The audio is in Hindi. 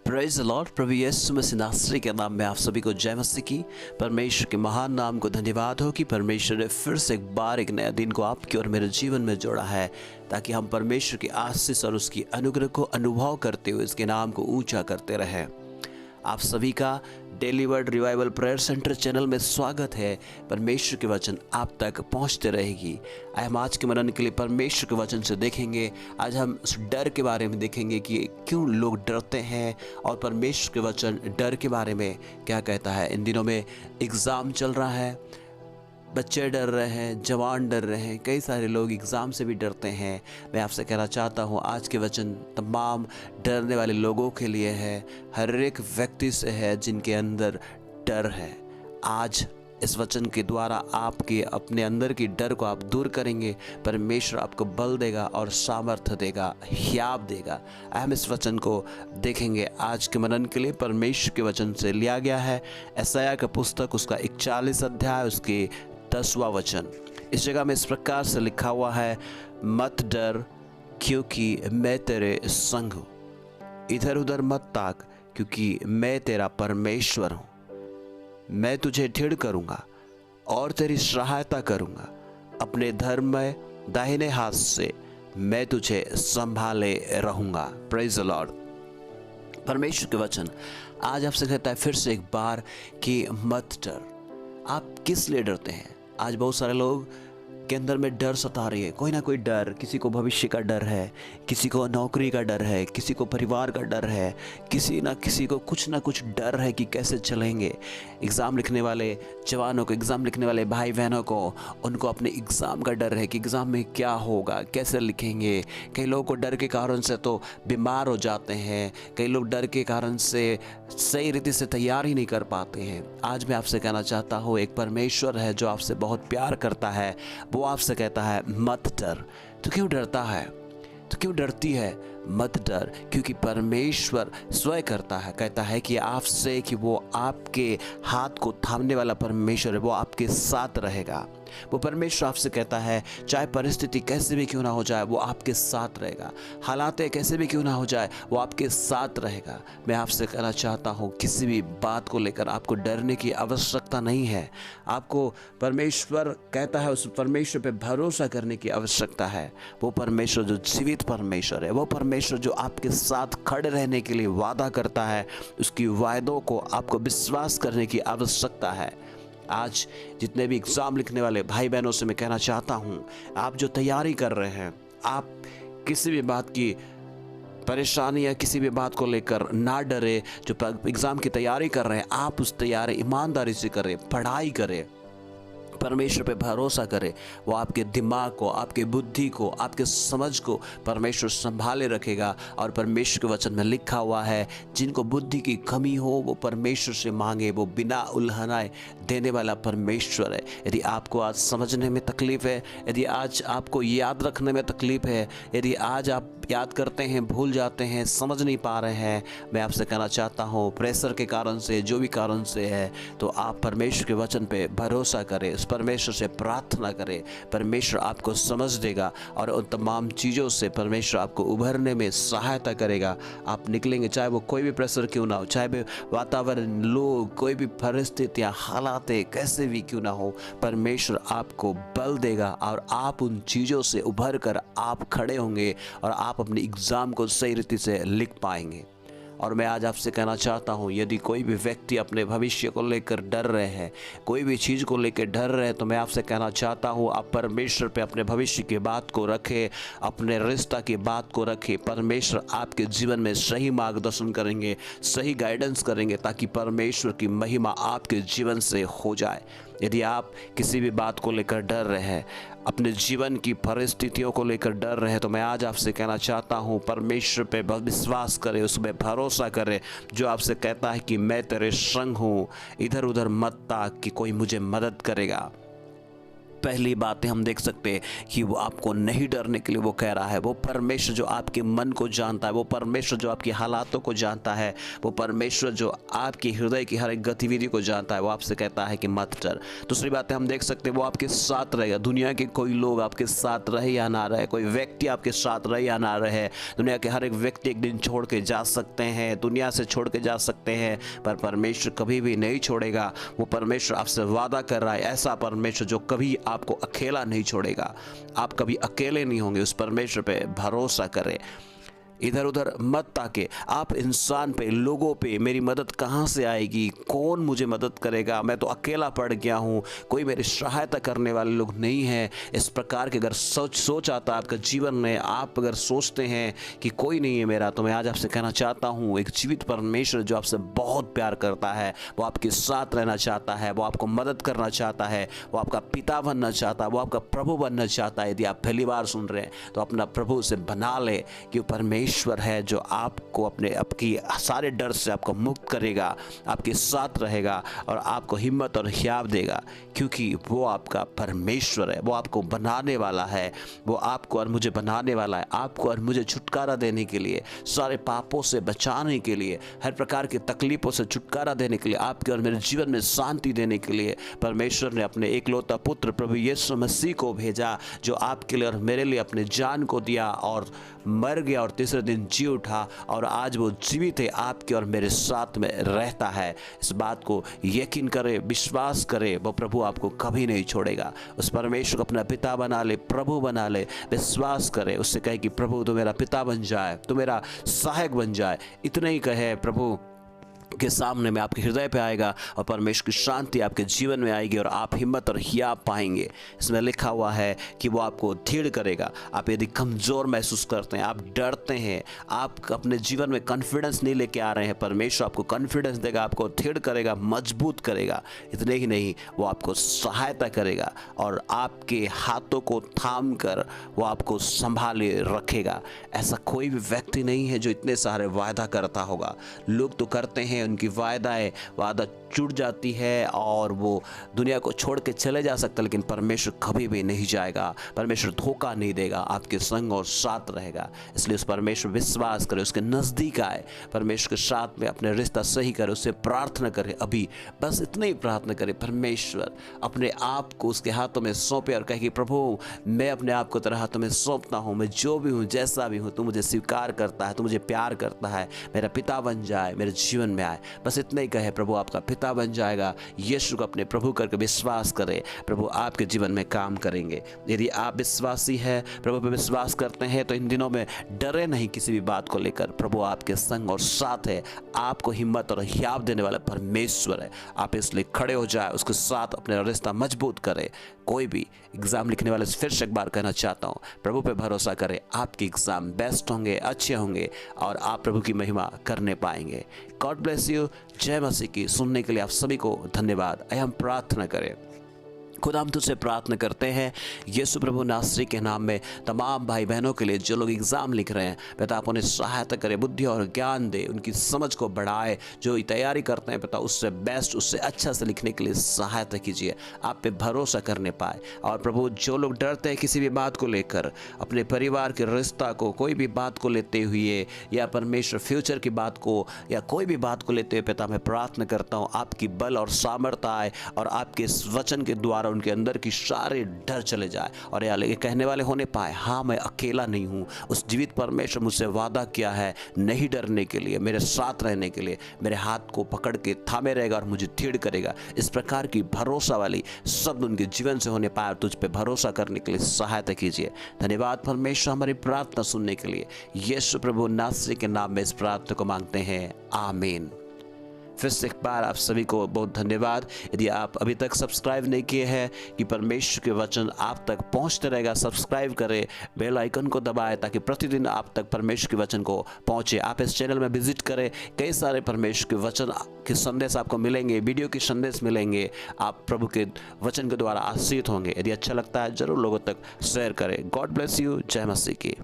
Praise the lord. प्रभु यीशु मसीह नासरी के नाम में आप सभी को जय मसीह की। परमेश्वर के महान नाम को धन्यवाद हो कि परमेश्वर ने फिर से एक बार एक नया दिन को आपके और मेरे जीवन में जोड़ा है, ताकि हम परमेश्वर की आशीष और उसकी अनुग्रह को अनुभव करते हुए उसके नाम को ऊंचा करते रहें। आप सभी का daily word revival prayer centre channel में स्वागत है। परमेश्वर के वचन आप तक पहुंचते रहेगी। हम आज के मनन के लिए परमेश्वर के वचन से देखेंगे। आज हम उस डर के बारे में देखेंगे कि क्यों लोग डरते हैं और परमेश्वर के वचन डर के बारे में क्या कहता है। इन दिनों में एग्ज़ाम चल रहा है, बच्चे डर रहे हैं, जवान डर रहे हैं, कई सारे लोग एग्ज़ाम से भी डरते हैं। मैं आपसे कहना चाहता हूँ आज के वचन तमाम डरने वाले लोगों के लिए है, हर एक व्यक्ति से है जिनके अंदर डर है। आज इस वचन के द्वारा आपके अपने अंदर की डर को आप दूर करेंगे। परमेश्वर आपको बल देगा और सामर्थ्य देगा, हियाव देगा। हम इस वचन को देखेंगे आज के मनन के लिए। परमेश्वर के वचन से लिया गया है यशायाह का पुस्तक, उसका 41 अध्याय, उसके 10वां वचन। इस जगह में इस प्रकार से लिखा हुआ है, मत डर क्योंकि मैं तेरे संग हूँ, इधर उधर मत ताक क्योंकि मैं तेरा परमेश्वर हूँ। मैं तुझे दृढ़ करूँगा और तेरी सहायता करूँगा, अपने धर्म में दाहिने हाथ से मैं तुझे संभाले रहूँगा। Praise the Lord. परमेश्वर के वचन आज आपसे कहता है फिर से एक बार कि मत डर। आप किस लिए डरते हैं? आज बहुत सारे लोग के अंदर में डर सता रही है, कोई ना कोई डर। किसी को भविष्य का डर है, किसी को नौकरी का डर है, किसी को परिवार का डर है, किसी ना किसी को कुछ ना कुछ डर है कि कैसे चलेंगे। एग्ज़ाम लिखने वाले जवानों को, एग्ज़ाम लिखने वाले भाई बहनों को, उनको अपने एग्ज़ाम का डर है कि एग्ज़ाम में क्या होगा, कैसे लिखेंगे। कई लोगों को डर के कारण से तो बीमार हो जाते हैं, कई लोग डर के कारण से सही रीति से तैयार ही नहीं कर पाते हैं। आज मैं आपसे कहना चाहता हूँ, एक परमेश्वर है जो आपसे बहुत प्यार करता है। वो आपसे कहता है मत डर। तो क्यों डरता है? तो क्यों डरती है? मत डर क्योंकि परमेश्वर स्वयं करता है, कहता है कि आपसे कि वो आपके हाथ को थामने वाला परमेश्वर है, वो आपके साथ रहेगा। वो परमेश्वर आपसे कहता है चाहे परिस्थिति कैसे भी क्यों ना हो जाए, वो आपके साथ रहेगा। हालात कैसे भी क्यों ना हो जाए, वो आपके साथ रहेगा। मैं आपसे कहना चाहता हूँ किसी भी बात को लेकर आपको डरने की आवश्यकता नहीं है। आपको परमेश्वर कहता है उस परमेश्वर पे भरोसा करने की आवश्यकता है। वो परमेश्वर जो जीवित परमेश्वर है, वो परमेश्वर जो आपके साथ खड़े रहने के लिए वादा करता है, उसकी वायदों को आपको विश्वास करने की आवश्यकता है। आज जितने भी एग्ज़ाम लिखने वाले भाई बहनों से मैं कहना चाहता हूँ, आप जो तैयारी कर रहे हैं, आप किसी भी बात की परेशानी या किसी भी बात को लेकर ना डरे। जो एग्ज़ाम की तैयारी कर रहे हैं, आप उस तैयारी ईमानदारी से करें, पढ़ाई करें, परमेश्वर पे भरोसा करें। वो आपके दिमाग को, आपके बुद्धि को, आपके समझ को परमेश्वर संभाले रखेगा। और परमेश्वर के वचन में लिखा हुआ है, जिनको बुद्धि की कमी हो वो परमेश्वर से मांगे, वो बिना उल्हनाए देने वाला परमेश्वर है। यदि आपको आज समझने में तकलीफ़ है, यदि आज आपको याद रखने में तकलीफ़ है, यदि आज आप याद करते हैं भूल जाते हैं, समझ नहीं पा रहे हैं, मैं आपसे कहना चाहता हूँ प्रेशर के कारण से, जो भी कारण से है, तो आप परमेश्वर के वचन पे भरोसा करें, उस परमेश्वर से प्रार्थना करें। परमेश्वर आपको समझ देगा और उन तमाम चीज़ों से परमेश्वर आपको उभरने में सहायता करेगा। आप निकलेंगे, चाहे वो कोई भी प्रेशर क्यों ना हो, चाहे भी वातावरण, लोग, कोई भी परिस्थितियाँ, हालात कैसे भी क्यों ना हो, परमेश्वर आपको बल देगा और आप उन चीज़ों से उभर कर आप खड़े होंगे और आप अपने एग्ज़ाम को सही रीति से लिख पाएंगे। और मैं आज आपसे कहना चाहता हूँ, यदि कोई भी व्यक्ति अपने भविष्य को लेकर डर रहे हैं, कोई भी चीज़ को लेकर डर रहे हैं, तो मैं आपसे कहना चाहता हूँ आप परमेश्वर पे अपने भविष्य की बात को रखें, अपने रिश्ता की बात को रखें। परमेश्वर आपके जीवन में सही मार्गदर्शन करेंगे, सही गाइडेंस करेंगे, ताकि परमेश्वर की महिमा आपके जीवन से हो जाए। यदि आप किसी भी बात को लेकर डर रहे हैं, अपने जीवन की परिस्थितियों को लेकर डर रहे हैं, तो मैं आज आपसे कहना चाहता हूँ परमेश्वर पे विश्वास करें, उसमें भरोसा करें, जो आपसे कहता है कि मैं तेरे संग हूँ, इधर उधर मत ताक कि कोई मुझे मदद करेगा। पहली बातें हम देख सकते हैं कि वो आपको नहीं डरने के लिए वो कह रहा है। वो परमेश्वर जो आपके मन को जानता है, वो परमेश्वर जो आपकी हालातों को जानता है, वो परमेश्वर जो आपकी हृदय की हर एक गतिविधि को जानता है, वो आपसे कहता है कि मत डर। दूसरी बात हम देख सकते हैं वो आपके साथ रहेगा। दुनिया के कोई लोग आपके साथ रहे या ना रहे, कोई व्यक्ति आपके साथ रहे या ना रहे, दुनिया के हर एक व्यक्ति एक दिन छोड़ के जा सकते हैं, दुनिया से छोड़ के जा सकते हैं, पर परमेश्वर कभी भी नहीं छोड़ेगा। वो परमेश्वर आपसे वादा कर रहा है, ऐसा परमेश्वर जो कभी आपको अकेला नहीं छोड़ेगा। आप कभी अकेले नहीं होंगे। उस परमेश्वर पे भरोसा करें। इधर उधर मत ताके। आप इंसान पे, लोगों पे मेरी मदद कहाँ से आएगी, कौन मुझे मदद करेगा, मैं तो अकेला पड़ गया हूँ, कोई मेरी सहायता करने वाले लोग नहीं हैं, इस प्रकार के अगर सोच आता है आपका जीवन में, आप अगर सोचते हैं कि कोई नहीं है मेरा, तो मैं आज आपसे कहना चाहता हूँ एक जीवित परमेश्वर जो आपसे बहुत प्यार करता है, वो आपके साथ रहना चाहता है, वो आपको मदद करना चाहता है, वो आपका पिता बनना चाहता है, वो आपका प्रभु बनना चाहता है। यदि आप पहली बार सुन रहे हैं तो अपना प्रभु से बना ले कि परमेश्वर है जो आपको आपकी सारे डर से आपको मुक्त करेगा, आपके साथ रहेगा और आपको हिम्मत और हियाव देगा, क्योंकि वो आपका परमेश्वर है। वो आपको बनाने वाला है, वो आपको और मुझे बनाने वाला है, आपको और मुझे छुटकारा देने के लिए, सारे पापों से बचाने के लिए, हर प्रकार की तकलीफों से छुटकारा देने के लिए, आपके और मेरे जीवन में शांति देने के लिए परमेश्वर ने अपने एकलौता पुत्र प्रभु यीशु मसीह को भेजा, जो आपके लिए और मेरे लिए अपने जान को दिया और मर गया और तीसरे दिन जी उठा, और आज वो जीवित है, आपके और मेरे साथ में रहता है। इस बात को यकीन करे, विश्वास करे, वो प्रभु आपको कभी नहीं छोड़ेगा। उस परमेश्वर को अपना पिता बना ले, प्रभु बना ले, विश्वास करे, उससे कहे कि प्रभु तू मेरा पिता बन जाए, तू मेरा सहायक बन जाए। इतना ही कहे, प्रभु के सामने में आपके हृदय पे आएगा और परमेश्वर की शांति आपके जीवन में आएगी और आप हिम्मत और हियाव पाएंगे। इसमें लिखा हुआ है कि वो आपको दृढ़ करेगा। आप यदि कमज़ोर महसूस करते हैं, आप डरते हैं, आप अपने जीवन में कॉन्फिडेंस नहीं लेके आ रहे हैं, परमेश्वर आपको कॉन्फिडेंस देगा, आपको दृढ़ करेगा, मजबूत करेगा। इतने ही नहीं, वो आपको सहायता करेगा और आपके हाथों को थाम कर वो आपको संभाले रखेगा। ऐसा कोई भी व्यक्ति नहीं है जो इतने सारे वायदा करता होगा। लोग तो करते हैं, उनकी वादा छूट जाती है और वो दुनिया को छोड़ के चले जा सकता, लेकिन परमेश्वर कभी भी नहीं जाएगा। परमेश्वर धोखा नहीं देगा, आपके संग और साथ रहेगा। इसलिए उस परमेश्वर विश्वास करे, उसके नज़दीक आए, परमेश्वर के साथ में अपने रिश्ता सही करे, उससे प्रार्थना करे। अभी बस इतना ही प्रार्थना करे, परमेश्वर अपने आप को उसके हाथों में सौंपे और कहे कि प्रभु मैं अपने आप को तेरे हाथों में सौंपता हूँ, मैं जो भी हूँ, जैसा भी हूँ, तू मुझे स्वीकार करता है, तू मुझे प्यार करता है, मेरा पिता बन जाए, मेरे जीवन में आए। बस इतना ही कहे, प्रभु आपका पिता बन जाएगा। यीशु को अपने प्रभु करके विश्वास करें, प्रभु आपके जीवन में काम करेंगे। यदि आप विश्वासी है, प्रभु पे विश्वास करते हैं, तो इन दिनों में डरे नहीं किसी भी बात को लेकर। प्रभु आपके संग और साथ है, आपको हिम्मत और हियाव देने वाला परमेश्वर है। आप इसलिए खड़े हो जाए, उसके साथ अपने रिश्ता मजबूत करें। कोई भी एग्जाम लिखने वाले से फिर से एक बार कहना चाहता हूँ, प्रभु पे भरोसा करें, आपके एग्जाम बेस्ट होंगे, अच्छे होंगे और आप प्रभु की महिमा करने पाएंगे। God bless you. जय मसीह की। सुनने के लिए आप सभी को धन्यवाद। आइए हम प्रार्थना करें। खुदा हम तुझसे प्रार्थना करते हैं यीशु प्रभु नासरी के नाम में तमाम भाई बहनों के लिए जो लोग एग्ज़ाम लिख रहे हैं, पिता आप उन्हें सहायता करें, बुद्धि और ज्ञान दे, उनकी समझ को बढ़ाए, जो तैयारी करते हैं पिता उससे बेस्ट, उससे अच्छा से लिखने के लिए सहायता कीजिए, आप पे भरोसा करने पाए। और प्रभु जो लोग डरते हैं किसी भी बात को लेकर, अपने परिवार के रिश्ता को, कोई भी बात को लेते हुए या परमेश्वर फ्यूचर की बात को या कोई भी बात को लेते हुए पिता मैं प्रार्थना करता हूँ आपकी बल और सामर्थ्य आए और आपके इस वचन के द्वारा उनके अंदर की सारे डर चले जाए और ये कहने वाले होने पाए, हाँ मैं अकेला नहीं हूँ। उस जीवित परमेश्वर मुझसे वादा किया है नहीं डरने के लिए, मेरे साथ रहने के लिए, मेरे हाथ को पकड़ के थामे रहेगा और मुझे दृढ़ करेगा। इस प्रकार की भरोसा वाली शब्द उनके जीवन से होने पाए और तुझ पे भरोसा करने के लिए सहायता कीजिए। धन्यवाद परमेश्वर हमारी प्रार्थना सुनने के लिए। यीशु प्रभु नासरी के नाम में इस प्रार्थना को मांगते हैं, आमीन। फिर से एक बार आप सभी को बहुत धन्यवाद। यदि आप अभी तक सब्सक्राइब नहीं किए हैं कि परमेश्वर के वचन आप तक पहुंचते रहेगा, सब्सक्राइब करें, बेल आइकन को दबाएं ताकि प्रतिदिन आप तक परमेश्वर के वचन को पहुंचे। आप इस चैनल में विजिट करें, कई सारे परमेश्वर के वचन के संदेश आपको मिलेंगे, वीडियो के संदेश मिलेंगे, आप प्रभु के वचन के द्वारा आशीषित होंगे। यदि अच्छा लगता है जरूर लोगों तक शेयर करें। God bless you. जय मसीह की।